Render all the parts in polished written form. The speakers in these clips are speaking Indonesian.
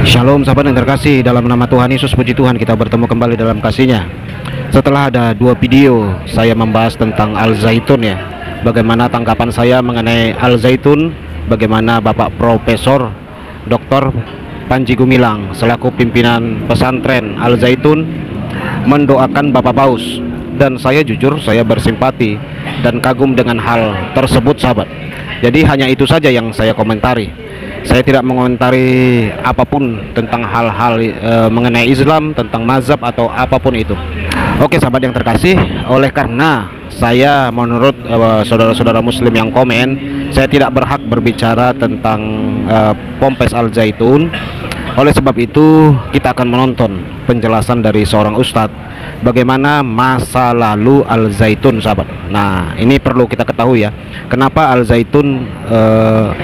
Shalom sahabat yang terkasih, dalam nama Tuhan Yesus, puji Tuhan kita bertemu kembali dalam kasih-Nya. Setelah ada 2 video saya membahas tentang Al-Zaitun ya, bagaimana tanggapan saya mengenai Al-Zaitun, bagaimana Bapak Profesor Dr. Panji Gumilang selaku pimpinan pesantren Al-Zaitun mendoakan Bapak Paus, dan saya jujur saya bersimpati dan kagum dengan hal tersebut sahabat. Jadi hanya itu saja yang saya komentari. Saya tidak mengomentari apapun tentang hal-hal mengenai Islam, tentang mazhab atau apapun itu. Oke sahabat yang terkasih, oleh karena saya menurut saudara-saudara muslim yang komen, saya tidak berhak berbicara tentang Ponpes Al-Zaitun. Oleh sebab itu kita akan menonton penjelasan dari seorang ustadz bagaimana masa lalu Al-Zaitun sahabat. Nah ini perlu kita ketahui ya, kenapa Al-Zaitun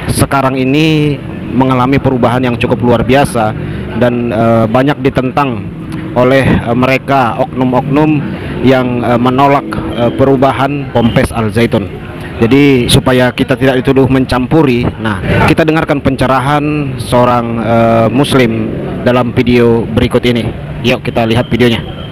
sekarang ini mengalami perubahan yang cukup luar biasa dan banyak ditentang oleh mereka oknum-oknum yang menolak perubahan Ponpes Al-Zaitun. Jadi supaya kita tidak dituduh mencampuri, nah kita dengarkan pencerahan seorang muslim dalam video berikut ini. Yuk kita lihat videonya.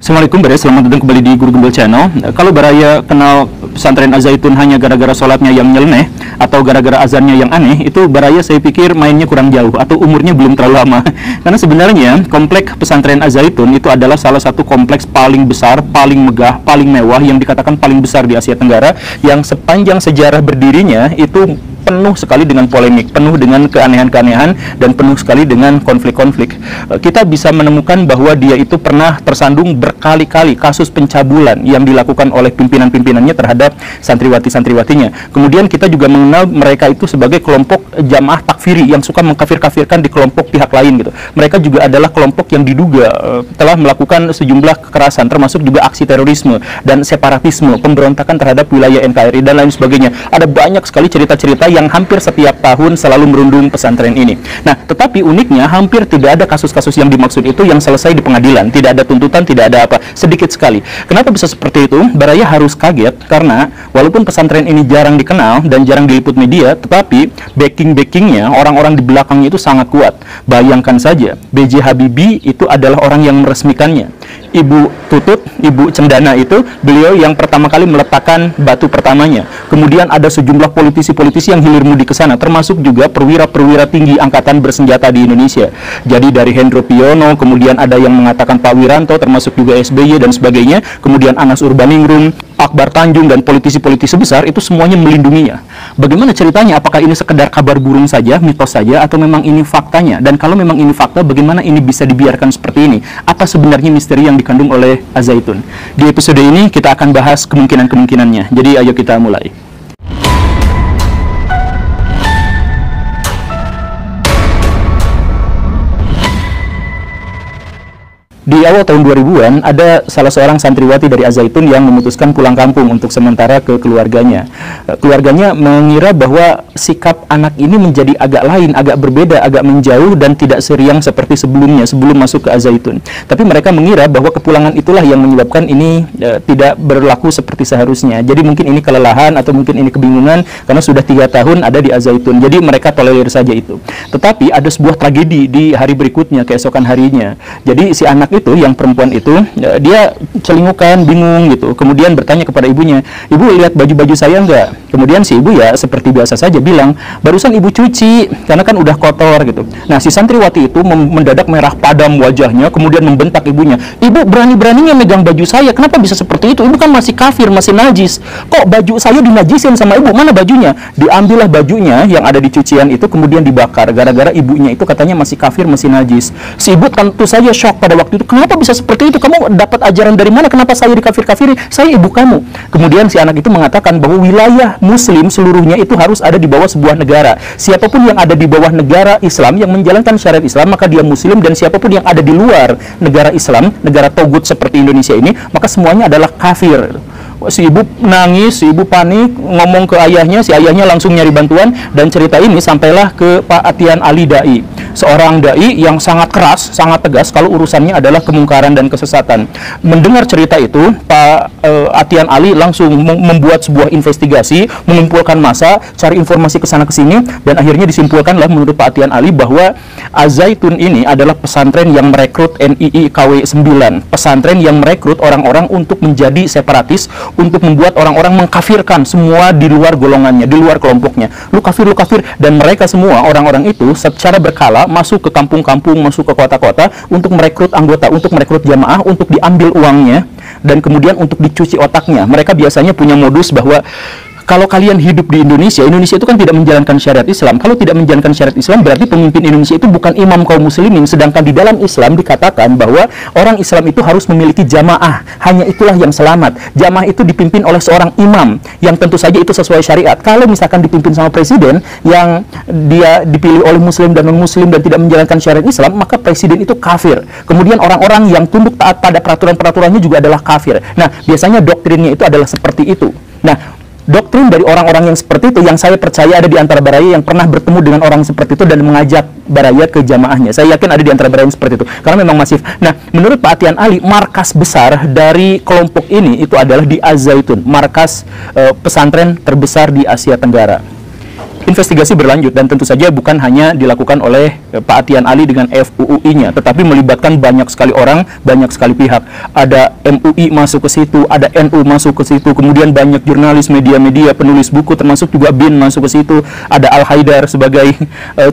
Assalamualaikum Baraya, selamat datang kembali di Guru Gembel Channel. Kalau Baraya kenal pesantren Al-Zaitun hanya gara-gara sholatnya yang nyeleneh atau gara-gara azannya yang aneh, itu Baraya saya pikir mainnya kurang jauh atau umurnya belum terlalu lama. Karena sebenarnya kompleks pesantren Al-Zaitun itu adalah salah satu kompleks paling besar, paling megah, paling mewah, yang dikatakan paling besar di Asia Tenggara, yang sepanjang sejarah berdirinya itu penuh sekali dengan polemik, penuh dengan keanehan-keanehan, dan penuh sekali dengan konflik-konflik. Kita bisa menemukan bahwa dia itu pernah tersandung berkali-kali kasus pencabulan yang dilakukan oleh pimpinan-pimpinannya terhadap santriwati-santriwatinya. Kemudian kita juga mengenal mereka itu sebagai kelompok jamaah takfiri yang suka mengkafir-kafirkan di kelompok pihak lain gitu. Mereka juga adalah kelompok yang diduga telah melakukan sejumlah kekerasan, termasuk juga aksi terorisme dan separatisme, pemberontakan terhadap wilayah NKRI dan lain sebagainya. Ada banyak sekali cerita-cerita yang hampir setiap tahun selalu merundung pesantren ini. Nah, tetapi uniknya hampir tidak ada kasus-kasus yang dimaksud itu yang selesai di pengadilan. Tidak ada tuntutan, tidak ada apa, sedikit sekali. Kenapa bisa seperti itu? Baraya harus kaget karena walaupun pesantren ini jarang dikenal dan jarang diliput media, tetapi backing-backingnya, orang-orang di belakangnya itu sangat kuat. Bayangkan saja, B.J. Habibie itu adalah orang yang meresmikannya. Ibu Tutut, Ibu Cendana itu beliau yang pertama kali meletakkan batu pertamanya. Kemudian ada sejumlah politisi-politisi yang hilir mudik ke sana, termasuk juga perwira-perwira tinggi angkatan bersenjata di Indonesia. Jadi dari Hendro Priyono, kemudian ada yang mengatakan Pak Wiranto, termasuk juga SBY dan sebagainya, kemudian Anas Urbaningrum, Akbar Tanjung, dan politisi-politisi besar itu semuanya melindunginya. Bagaimana ceritanya? Apakah ini sekedar kabar burung saja, mitos saja, atau memang ini faktanya? Dan kalau memang ini fakta, bagaimana ini bisa dibiarkan seperti ini? Apa sebenarnya misteri yang dikandung oleh Al-Zaitun? Di episode ini kita akan bahas kemungkinan-kemungkinannya. Jadi ayo kita mulai. Di awal tahun 2000-an, ada salah seorang santriwati dari Al-Zaitun yang memutuskan pulang kampung untuk sementara ke keluarganya. Keluarganya mengira bahwa sikap anak ini menjadi agak lain, agak berbeda, agak menjauh, dan tidak seriang seperti sebelumnya, sebelum masuk ke Al-Zaitun. Tapi mereka mengira bahwa kepulangan itulah yang menyebabkan ini tidak berlaku seperti seharusnya. Jadi mungkin ini kelelahan atau mungkin ini kebingungan karena sudah 3 tahun ada di Al-Zaitun. Jadi mereka tolerir saja itu. Tetapi ada sebuah tragedi di hari berikutnya, keesokan harinya. Jadi si anak itu, yang perempuan itu, dia celingukan, bingung gitu. Kemudian bertanya kepada ibunya, "Ibu lihat baju-baju saya enggak?" Kemudian si ibu ya seperti biasa saja bilang, "Barusan ibu cuci, karena kan udah kotor," gitu. Nah, si santriwati itu mendadak merah padam wajahnya, kemudian membentak ibunya, "Ibu berani-beraninya megang baju saya, kenapa bisa seperti itu? Ibu kan masih kafir, masih najis. Kok baju saya dinajisin sama ibu? Mana bajunya?" Diambillah bajunya yang ada di cucian itu, kemudian dibakar, gara-gara ibunya itu katanya masih kafir, masih najis. Si ibu tentu saja shock pada waktu itu. "Kenapa bisa seperti itu? Kamu dapat ajaran dari mana? Kenapa saya dikafir-kafirin? Saya ibu kamu." Kemudian si anak itu mengatakan bahwa wilayah muslim seluruhnya itu harus ada di bawah sebuah negara. Siapapun yang ada di bawah negara Islam yang menjalankan syariat Islam, maka dia muslim, dan siapapun yang ada di luar negara Islam, negara togut seperti Indonesia ini, maka semuanya adalah kafir. Si ibu nangis, si ibu panik, ngomong ke ayahnya, si ayahnya langsung nyari bantuan, dan cerita ini sampailah ke Pak Atian Ali Dai. seorang dai yang sangat keras, sangat tegas kalau urusannya adalah kemungkaran dan kesesatan. Mendengar cerita itu, Pak Atian Ali langsung membuat sebuah investigasi, mengumpulkan massa, cari informasi ke sana ke sini, dan akhirnya disimpulkanlah menurut Pak Atian Ali bahwa Az-Zaitun ini adalah pesantren yang merekrut NII KW 9, pesantren yang merekrut orang-orang untuk menjadi separatis, untuk membuat orang-orang mengkafirkan semua di luar golongannya, di luar kelompoknya. Lu kafir, dan mereka semua orang-orang itu secara berkala masuk ke kampung-kampung, masuk ke kota-kota untuk merekrut anggota, untuk merekrut jamaah, untuk diambil uangnya dan kemudian untuk dicuci otaknya. Mereka biasanya punya modus bahwa kalau kalian hidup di Indonesia, Indonesia itu kan tidak menjalankan syariat Islam. Kalau tidak menjalankan syariat Islam, berarti pemimpin Indonesia itu bukan imam kaum muslimin. Sedangkan di dalam Islam dikatakan bahwa orang Islam itu harus memiliki jamaah. Hanya itulah yang selamat. Jamaah itu dipimpin oleh seorang imam, yang tentu saja itu sesuai syariat. Kalau misalkan dipimpin sama presiden, yang dia dipilih oleh muslim dan non-muslim dan tidak menjalankan syariat Islam, maka presiden itu kafir. Kemudian orang-orang yang tunduk taat pada peraturan-peraturannya juga adalah kafir. Nah, biasanya doktrinnya itu adalah seperti itu. Nah, doktrin dari orang-orang yang seperti itu, yang saya percaya ada di antara baraya yang pernah bertemu dengan orang seperti itu dan mengajak baraya ke jamaahnya. Saya yakin ada di antara baraya yang seperti itu, karena memang masif. Nah, menurut Pak Atian Ali, markas besar dari kelompok ini itu adalah di Az-Zaitun, markas pesantren terbesar di Asia Tenggara. Investigasi berlanjut dan tentu saja bukan hanya dilakukan oleh Pak Atian Ali dengan FUUI-nya, tetapi melibatkan banyak sekali orang, banyak sekali pihak. Ada MUI masuk ke situ, ada NU masuk ke situ, kemudian banyak jurnalis, media-media, penulis buku, termasuk juga BIN masuk ke situ. Ada Al-Haidar sebagai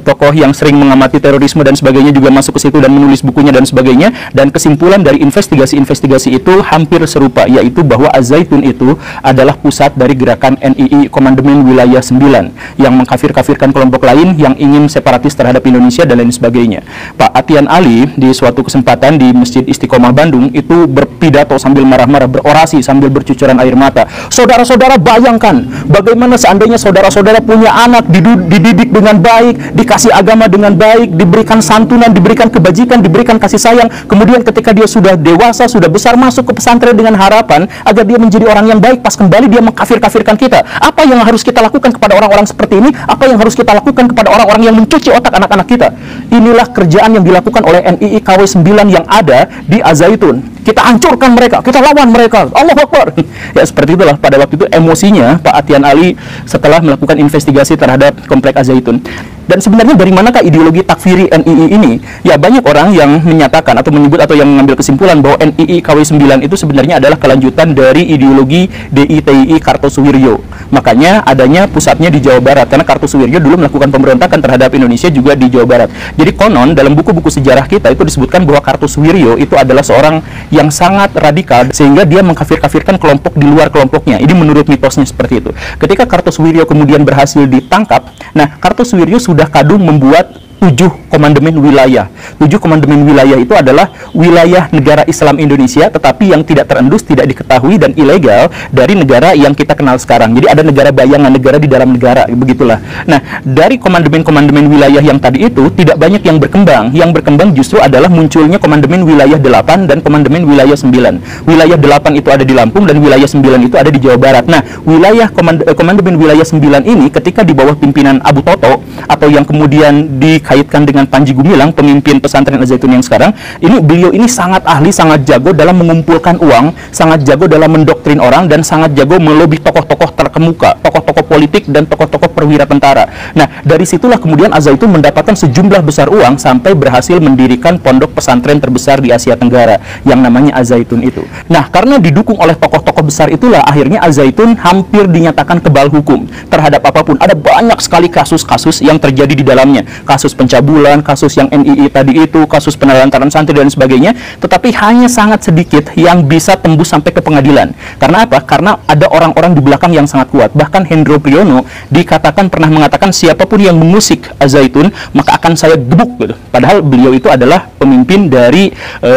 tokoh yang sering mengamati terorisme dan sebagainya juga masuk ke situ dan menulis bukunya dan sebagainya. Dan kesimpulan dari investigasi-investigasi itu hampir serupa, yaitu bahwa Az-Zaitun itu adalah pusat dari gerakan NII Komandemen Wilayah 9 yang mengkafir-kafirkan kelompok lain yang ingin separatis terhadap Indonesia dan lain sebagainya. Pak Atian Ali di suatu kesempatan di Masjid Istiqomah Bandung itu berpidato sambil marah-marah, berorasi sambil bercucuran air mata. Saudara-saudara, bayangkan bagaimana seandainya saudara-saudara punya anak, dididik dengan baik, dikasih agama dengan baik, diberikan santunan, diberikan kebajikan, diberikan kasih sayang, kemudian ketika dia sudah dewasa, sudah besar, masuk ke pesantren dengan harapan agar dia menjadi orang yang baik, pas kembali dia mengkafir-kafirkan kita. Apa yang harus kita lakukan kepada orang-orang seperti ini? Apa yang harus kita lakukan kepada orang-orang yang mencuci otak anak-anak kita? Inilah kerjaan yang dilakukan oleh NII KW 9 yang ada di Az-Zaitun. Kita hancurkan mereka, kita lawan mereka. Allahu Akbar. Ya, seperti itulah pada waktu itu emosinya Pak Atian Ali setelah melakukan investigasi terhadap komplek Az-Zaitun. Dan sebenarnya dari manakah ideologi takfiri NII ini? Ya, banyak orang yang menyatakan atau menyebut atau yang mengambil kesimpulan bahwa NII KW 9 itu sebenarnya adalah kelanjutan dari ideologi DITII Kartosuwiryo. Makanya adanya pusatnya di Jawa Barat, karena Kartosuwiryo dulu melakukan pemberontakan terhadap Indonesia juga di Jawa Barat. Jadi konon dalam buku-buku sejarah kita itu disebutkan bahwa Kartosuwiryo itu adalah seorang yang sangat radikal sehingga dia mengkafir-kafirkan kelompok di luar kelompoknya. Ini menurut mitosnya seperti itu. Ketika Kartosuwiryo kemudian berhasil ditangkap, nah Kartosuwiryo sudah kadung membuat 7 komandemen wilayah. 7 komandemen wilayah itu adalah wilayah negara Islam Indonesia, tetapi yang tidak terendus, tidak diketahui dan ilegal dari negara yang kita kenal sekarang. Jadi ada negara bayangan, negara di dalam negara, begitulah. Nah, dari komandemen-komandemen wilayah yang tadi itu tidak banyak yang berkembang. Yang berkembang justru adalah munculnya komandemen wilayah 8 dan komandemen wilayah 9. Wilayah 8 itu ada di Lampung dan wilayah 9 itu ada di Jawa Barat. Nah, wilayah komandemen wilayah 9 ini ketika di bawah pimpinan Abu Toto atau yang kemudian dikaitkan dengan Panji Gumilang, pemimpin pesantren Az-Zaitun yang sekarang, beliau ini sangat ahli, sangat jago dalam mengumpulkan uang, sangat jago dalam mendoktrin orang, dan sangat jago melobi tokoh-tokoh terkemuka, tokoh-tokoh politik dan tokoh-tokoh perwira tentara. Nah, dari situlah kemudian Az-Zaitun mendapatkan sejumlah besar uang sampai berhasil mendirikan pondok pesantren terbesar di Asia Tenggara yang namanya Az-Zaitun itu. Nah, karena didukung oleh tokoh-tokoh besar itulah akhirnya Az-Zaitun hampir dinyatakan kebal hukum terhadap apapun. Ada banyak sekali kasus-kasus yang terjadi di dalamnya. Kasus pencabulan, kasus yang NII tadi itu, kasus penelantaran santri dan sebagainya, tetapi hanya sangat sedikit yang bisa tembus sampai ke pengadilan. Karena apa? Karena ada orang-orang di belakang yang sangat kuat. Bahkan Hendro Priyono dikatakan pernah mengatakan siapapun yang mengusik Az-Zaitun maka akan saya gebuk gitu. Padahal beliau itu adalah pemimpin dari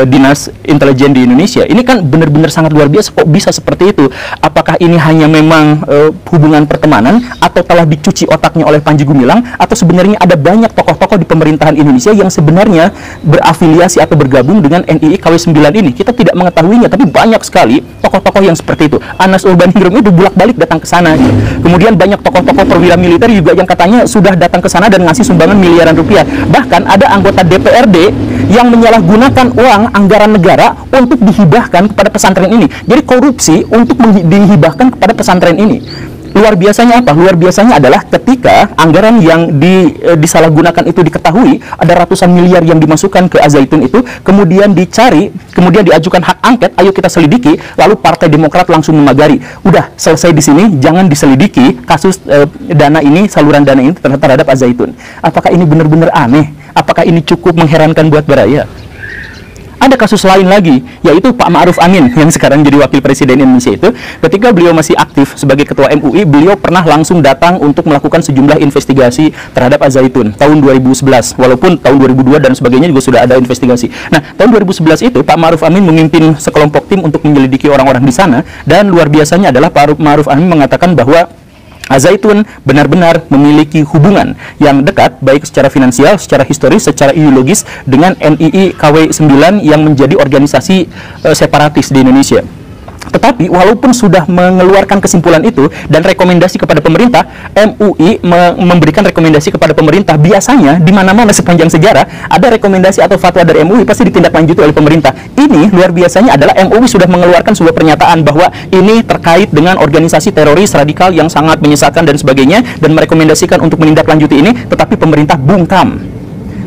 dinas intelijen di Indonesia. Ini kan benar-benar sangat luar biasa, kok bisa seperti itu? Apakah ini hanya memang hubungan pertemanan atau telah dicuci otaknya oleh Panji Gumilang, atau sebenarnya ada banyak tokoh-tokoh tokoh-tokoh di pemerintahan Indonesia yang sebenarnya berafiliasi atau bergabung dengan NII KW9 ini. Kita tidak mengetahuinya, tapi banyak sekali tokoh-tokoh yang seperti itu. Anas Urbaningrum itu bolak-balik datang ke sana. Kemudian banyak tokoh-tokoh perwira militer juga yang katanya sudah datang ke sana dan ngasih sumbangan miliaran rupiah. Bahkan ada anggota DPRD yang menyalahgunakan uang anggaran negara untuk dihibahkan kepada pesantren ini. Jadi korupsi untuk dihibahkan kepada pesantren ini. Luar biasanya apa? Luar biasanya adalah ketika anggaran yang disalahgunakan itu diketahui, ada ratusan miliar yang dimasukkan ke Al-Zaitun itu, kemudian dicari, kemudian diajukan hak angket, ayo kita selidiki, lalu Partai Demokrat langsung memagari. Udah, selesai di sini, jangan diselidiki kasus dana ini, saluran dana ini terhadap Al-Zaitun. Apakah ini benar-benar aneh? Apakah ini cukup mengherankan buat Baraya? Ada kasus lain lagi, yaitu Pak Ma'ruf Amin yang sekarang jadi wakil presiden Indonesia itu. Ketika beliau masih aktif sebagai ketua MUI, beliau pernah langsung datang untuk melakukan sejumlah investigasi terhadap Al-Zaitun tahun 2011. Walaupun tahun 2002 dan sebagainya juga sudah ada investigasi. Nah, tahun 2011 itu Pak Ma'ruf Amin memimpin sekelompok tim untuk menyelidiki orang-orang di sana, dan luar biasanya adalah Pak Ma'ruf Amin mengatakan bahwa Al-Zaitun benar-benar memiliki hubungan yang dekat, baik secara finansial, secara historis, secara ideologis dengan NII KW9 yang menjadi organisasi separatis di Indonesia. Tetapi walaupun sudah mengeluarkan kesimpulan itu dan rekomendasi kepada pemerintah, MUI memberikan rekomendasi kepada pemerintah. Biasanya di mana-mana sepanjang sejarah ada rekomendasi atau fatwa dari MUI pasti ditindaklanjuti oleh pemerintah. Ini luar biasanya adalah MUI sudah mengeluarkan sebuah pernyataan bahwa ini terkait dengan organisasi teroris radikal yang sangat menyesatkan dan sebagainya, dan merekomendasikan untuk menindaklanjuti ini, tetapi pemerintah bungkam.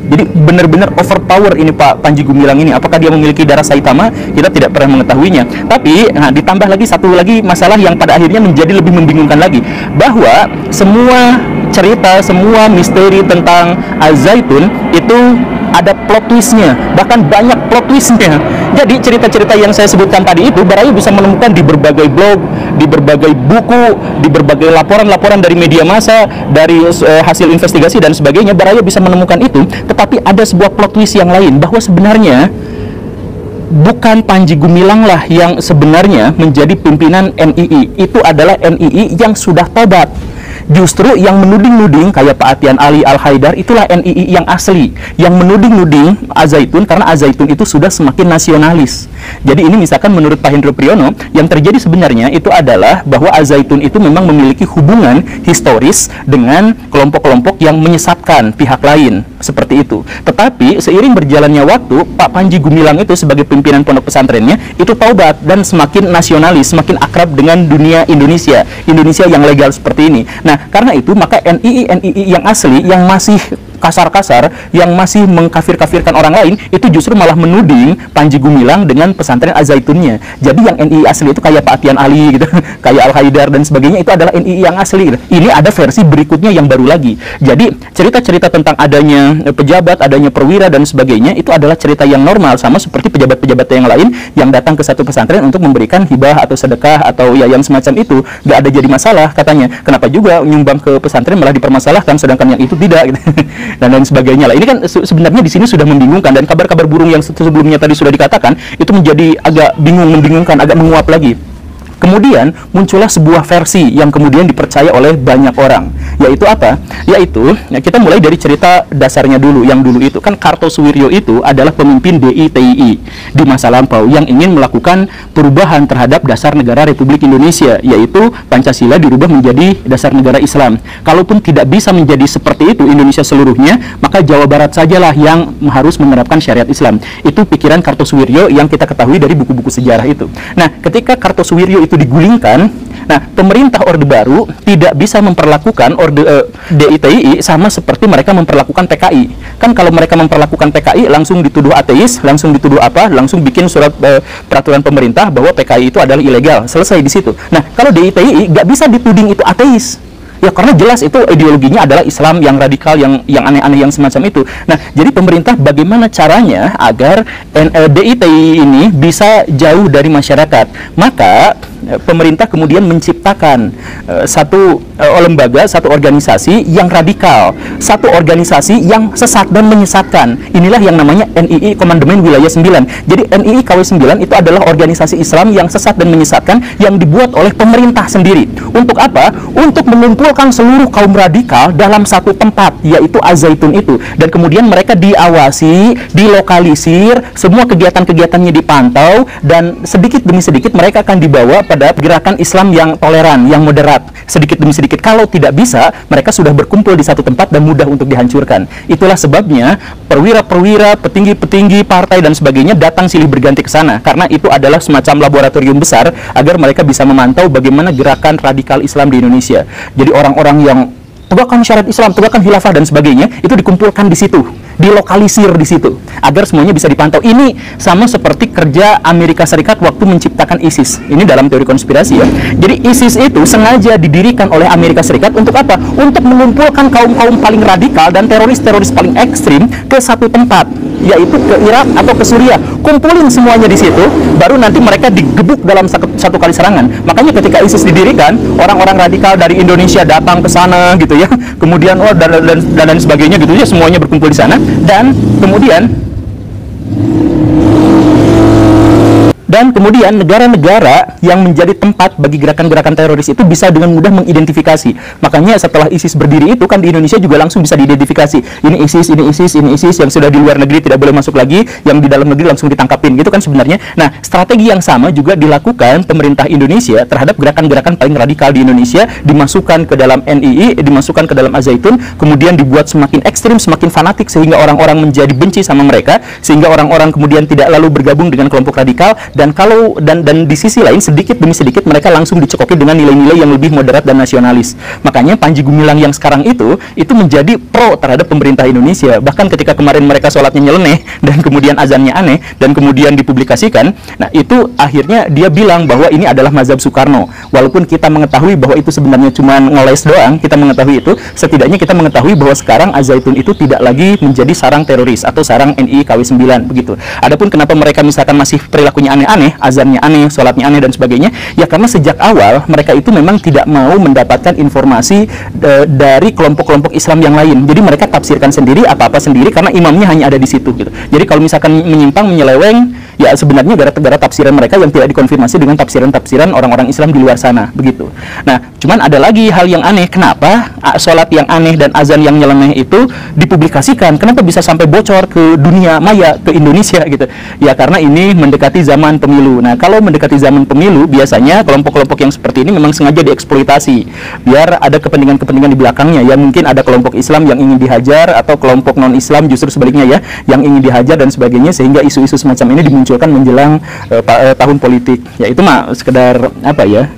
Jadi benar-benar overpower ini Pak Panji Gumilang ini. Apakah dia memiliki darah Saitama? Kita tidak pernah mengetahuinya. Tapi ditambah lagi satu lagi masalah yang pada akhirnya menjadi lebih membingungkan lagi, bahwa semua cerita, semua misteri tentang Al-Zaitun itu ada plot twistnya, bahkan banyak plot twistnya. Jadi cerita-cerita yang saya sebutkan tadi itu Baraya bisa menemukan di berbagai blog, di berbagai buku, di berbagai laporan-laporan dari media massa, dari hasil investigasi dan sebagainya. Baraya bisa menemukan itu. Tetapi ada sebuah plot twist yang lain, bahwa sebenarnya bukan Panji Gumilang lah yang sebenarnya menjadi pimpinan NII. Itu adalah NII yang sudah tobat. Justru yang menuding-nuding kayak Pak Atian Ali Al-Haidar itulah NII yang asli, yang menuding-nuding Al-Zaitun, karena Al-Zaitun itu sudah semakin nasionalis. Jadi ini misalkan menurut Pak Hendro Priyono, yang terjadi sebenarnya itu adalah bahwa Al-Zaitun itu memang memiliki hubungan historis dengan kelompok-kelompok yang menyesatkan pihak lain, seperti itu. Tetapi seiring berjalannya waktu, Pak Panji Gumilang itu sebagai pimpinan pondok pesantrennya itu taubat dan semakin nasionalis, semakin akrab dengan dunia Indonesia yang legal seperti ini. Nah, karena itu maka NII yang asli, yang masih kasar-kasar, yang masih mengkafir-kafirkan orang lain, itu justru malah menuding Panji Gumilang dengan pesantren Al-Zaitunnya. Jadi yang NII asli itu kayak Pak Atian Ali gitu, kayak Al-Haidar dan sebagainya, itu adalah NII yang asli gitu. Ini ada versi berikutnya yang baru lagi. Jadi cerita-cerita tentang adanya pejabat, adanya perwira dan sebagainya, itu adalah cerita yang normal, sama seperti pejabat-pejabat yang lain yang datang ke satu pesantren untuk memberikan hibah atau sedekah atau ya yang semacam itu. Gak ada jadi masalah katanya. Kenapa juga nyumbang ke pesantren malah dipermasalahkan, sedangkan yang itu tidak gitu. Dan lain sebagainya lah. Ini kan sebenarnya di sini sudah membingungkan, dan kabar-kabar burung yang sebelumnya tadi sudah dikatakan itu menjadi agak bingung, membingungkan, agak menguap lagi. Kemudian muncullah sebuah versi yang kemudian dipercaya oleh banyak orang, yaitu apa? Yaitu kita mulai dari cerita dasarnya dulu. Yang dulu itu kan Kartosuwiryo itu adalah pemimpin DITII di masa lampau yang ingin melakukan perubahan terhadap dasar negara Republik Indonesia, yaitu Pancasila dirubah menjadi dasar negara Islam. Kalaupun tidak bisa menjadi seperti itu Indonesia seluruhnya, maka Jawa Barat sajalah yang harus menerapkan syariat Islam. Itu pikiran Kartosuwiryo yang kita ketahui dari buku-buku sejarah itu. Nah, ketika Kartosuwiryo itu digulingkan, nah pemerintah Orde Baru tidak bisa memperlakukan DITII sama seperti mereka memperlakukan PKI. Kan kalau mereka memperlakukan PKI langsung dituduh ateis, langsung dituduh apa, langsung bikin surat peraturan pemerintah bahwa PKI itu adalah ilegal, selesai di situ. Nah kalau DITII nggak bisa dituding itu ateis. Ya karena jelas itu ideologinya adalah Islam yang radikal, yang aneh-aneh yang semacam itu. Nah, jadi pemerintah bagaimana caranya agar DITII ini bisa jauh dari masyarakat? Maka pemerintah kemudian menciptakan satu lembaga, satu organisasi yang radikal, satu organisasi yang sesat dan menyesatkan. Inilah yang namanya NII Komandemen Wilayah 9. Jadi NII KW9 itu adalah organisasi Islam yang sesat dan menyesatkan yang dibuat oleh pemerintah sendiri. Untuk apa? Untuk mengumpulkan mengumpulkan seluruh kaum radikal dalam satu tempat, yaitu Al-Zaitun itu, dan kemudian mereka diawasi, dilokalisir, semua kegiatan-kegiatannya dipantau, dan sedikit demi sedikit mereka akan dibawa pada gerakan Islam yang toleran, yang moderat, sedikit demi sedikit. Kalau tidak bisa, mereka sudah berkumpul di satu tempat dan mudah untuk dihancurkan. Itulah sebabnya perwira-perwira, petinggi-petinggi partai dan sebagainya datang silih berganti ke sana, karena itu adalah semacam laboratorium besar agar mereka bisa memantau bagaimana gerakan radikal Islam di Indonesia. Jadi orang-orang yang tegakkan syariat Islam, tegakkan khilafah dan sebagainya, itu dikumpulkan di situ, dilokalisir di situ, agar semuanya bisa dipantau. Ini sama seperti kerja Amerika Serikat waktu menciptakan ISIS. Ini dalam teori konspirasi ya. Jadi ISIS itu sengaja didirikan oleh Amerika Serikat untuk apa? Untuk mengumpulkan kaum-kaum paling radikal dan teroris-teroris paling ekstrim ke satu tempat, yaitu ke Irak atau ke Suriah. Kumpulin semuanya di situ, baru nanti mereka digebuk dalam satu kali serangan. Makanya ketika ISIS didirikan, orang-orang radikal dari Indonesia datang ke sana gitu ya. Kemudian dan sebagainya gitu ya, semuanya berkumpul di sana, dan kemudian negara-negara yang menjadi tempat bagi gerakan-gerakan teroris itu bisa dengan mudah mengidentifikasi. Makanya setelah ISIS berdiri itu kan di Indonesia juga langsung bisa diidentifikasi. Ini ISIS, ini ISIS, ini ISIS, yang sudah di luar negeri tidak boleh masuk lagi, yang di dalam negeri langsung ditangkapin gitu kan sebenarnya. Nah, strategi yang sama juga dilakukan pemerintah Indonesia terhadap gerakan-gerakan paling radikal di Indonesia, dimasukkan ke dalam NII, dimasukkan ke dalam Al-Zaitun, kemudian dibuat semakin ekstrim, semakin fanatik sehingga orang-orang menjadi benci sama mereka, sehingga orang-orang kemudian tidak lalu bergabung dengan kelompok radikal. Dan di sisi lain sedikit demi sedikit mereka langsung dicekoki dengan nilai-nilai yang lebih moderat dan nasionalis. Makanya Panji Gumilang yang sekarang itu menjadi pro terhadap pemerintah Indonesia. Bahkan ketika kemarin mereka sholatnya nyeleneh dan kemudian azannya aneh dan kemudian dipublikasikan, nah itu akhirnya dia bilang bahwa ini adalah mazhab Soekarno. Walaupun kita mengetahui bahwa itu sebenarnya cuma ngeles doang, kita mengetahui itu, setidaknya kita mengetahui bahwa sekarang Al-Zaitun itu tidak lagi menjadi sarang teroris atau sarang NII KW9 begitu. Adapun kenapa mereka misalkan masih perilakunya aneh, azannya aneh, sholatnya aneh dan sebagainya, ya karena sejak awal mereka itu memang tidak mau mendapatkan informasi dari kelompok-kelompok Islam yang lain. Jadi mereka tafsirkan sendiri, apa-apa sendiri, karena imamnya hanya ada di situ gitu. Jadi kalau misalkan menyimpang, menyeleweng, ya sebenarnya gara-gara tafsiran mereka yang tidak dikonfirmasi dengan tafsiran-tafsiran orang-orang Islam di luar sana begitu. Nah, cuman ada lagi hal yang aneh, kenapa sholat yang aneh dan azan yang nyeleneh itu dipublikasikan? Kenapa bisa sampai bocor ke dunia maya, ke Indonesia gitu? Ya karena ini mendekati zaman pemilu. Nah, kalau mendekati zaman pemilu, biasanya kelompok-kelompok yang seperti ini memang sengaja dieksploitasi biar ada kepentingan-kepentingan di belakangnya. Ya mungkin ada kelompok Islam yang ingin dihajar atau kelompok non-Islam justru sebaliknya ya, yang ingin dihajar dan sebagainya, sehingga isu-isu semacam ini dimunculkan menjelang tahun politik. Ya itu mah sekedar apa ya,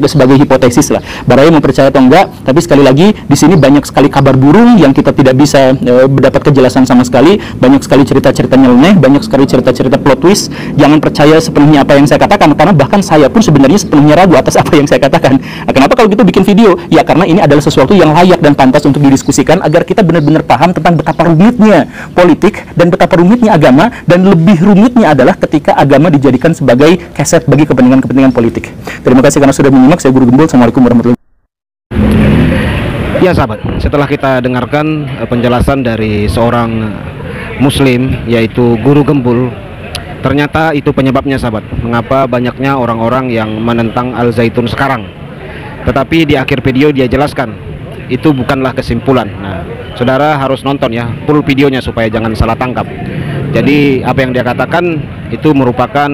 sebagai hipotesis lah. Baraya mau percaya atau enggak, tapi sekali lagi di sini banyak sekali kabar burung yang kita tidak bisa mendapat kejelasan sama sekali. Banyak sekali cerita-cerita nyeleneh, banyak sekali cerita-cerita plot twist. Jangan percaya sepenuhnya apa yang saya katakan, karena bahkan saya pun sebenarnya sepenuhnya ragu atas apa yang saya katakan. Nah, kenapa kalau gitu bikin video? Ya karena ini adalah sesuatu yang layak dan pantas untuk didiskusikan agar kita benar-benar paham tentang betapa rumitnya politik dan betapa rumitnya agama, dan lebih rumitnya adalah ketika agama dijadikan sebagai keset bagi kepentingan-kepentingan politik. Terima kasih karena sudah menyimak. Saya Guru Gembul. Assalamualaikum warahmatullahi wabarakatuh. Ya sahabat, setelah kita dengarkan penjelasan dari seorang muslim yaitu Guru Gembul, ternyata itu penyebabnya sahabat, mengapa banyaknya orang-orang yang menentang Al-Zaitun sekarang. Tetapi di akhir video dia jelaskan itu bukanlah kesimpulan. Nah, saudara harus nonton ya full videonya supaya jangan salah tangkap. Jadi apa yang dia katakan itu merupakan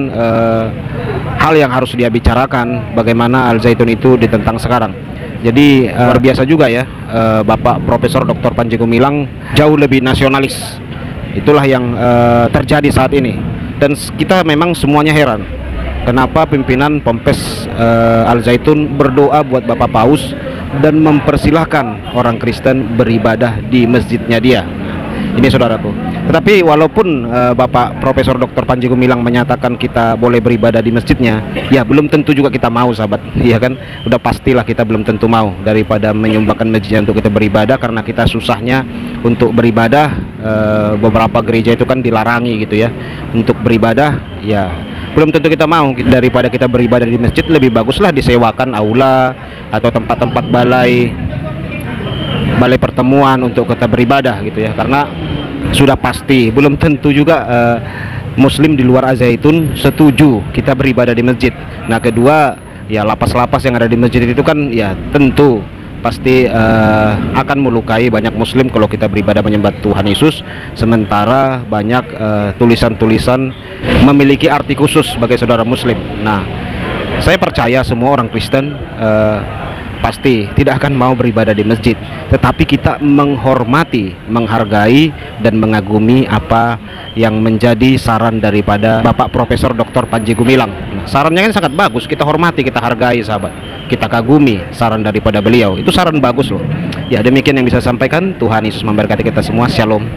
hal yang harus dia bicarakan, bagaimana Al-Zaitun itu ditentang sekarang. Jadi luar biasa juga ya, Bapak Profesor Dr. Panji Gumilang jauh lebih nasionalis. Itulah yang terjadi saat ini. Dan kita memang semuanya heran, kenapa pimpinan Ponpes Al-Zaitun berdoa buat Bapak Paus dan mempersilahkan orang Kristen beribadah di masjidnya dia. Ini saudaraku. Tetapi walaupun Bapak Profesor Dr. Panji Gumilang menyatakan kita boleh beribadah di masjidnya, ya belum tentu juga kita mau sahabat. Iya kan? Udah pastilah kita belum tentu mau daripada menyumbangkan masjidnya untuk kita beribadah, karena kita susahnya untuk beribadah. Beberapa gereja itu kan dilarangi gitu ya untuk beribadah. Ya belum tentu kita mau. Daripada kita beribadah di masjid, lebih baguslah disewakan aula atau tempat-tempat balai pertemuan untuk kita beribadah gitu ya, karena sudah pasti belum tentu juga muslim di luar Al-Zaitun setuju kita beribadah di masjid. Nah kedua, ya lapas-lapas yang ada di masjid itu kan ya tentu pasti akan melukai banyak muslim kalau kita beribadah menyembah Tuhan Yesus, sementara banyak tulisan-tulisan memiliki arti khusus bagi saudara muslim. Nah, saya percaya semua orang Kristen pasti tidak akan mau beribadah di masjid, tetapi kita menghormati, menghargai, dan mengagumi apa yang menjadi saran daripada Bapak Profesor Dr. Panji Gumilang. Nah, sarannya kan sangat bagus, kita hormati, kita hargai sahabat, kita kagumi saran daripada beliau. Itu saran bagus loh. Ya, demikian yang bisa sampaikan. Tuhan Yesus memberkati kita semua. Shalom.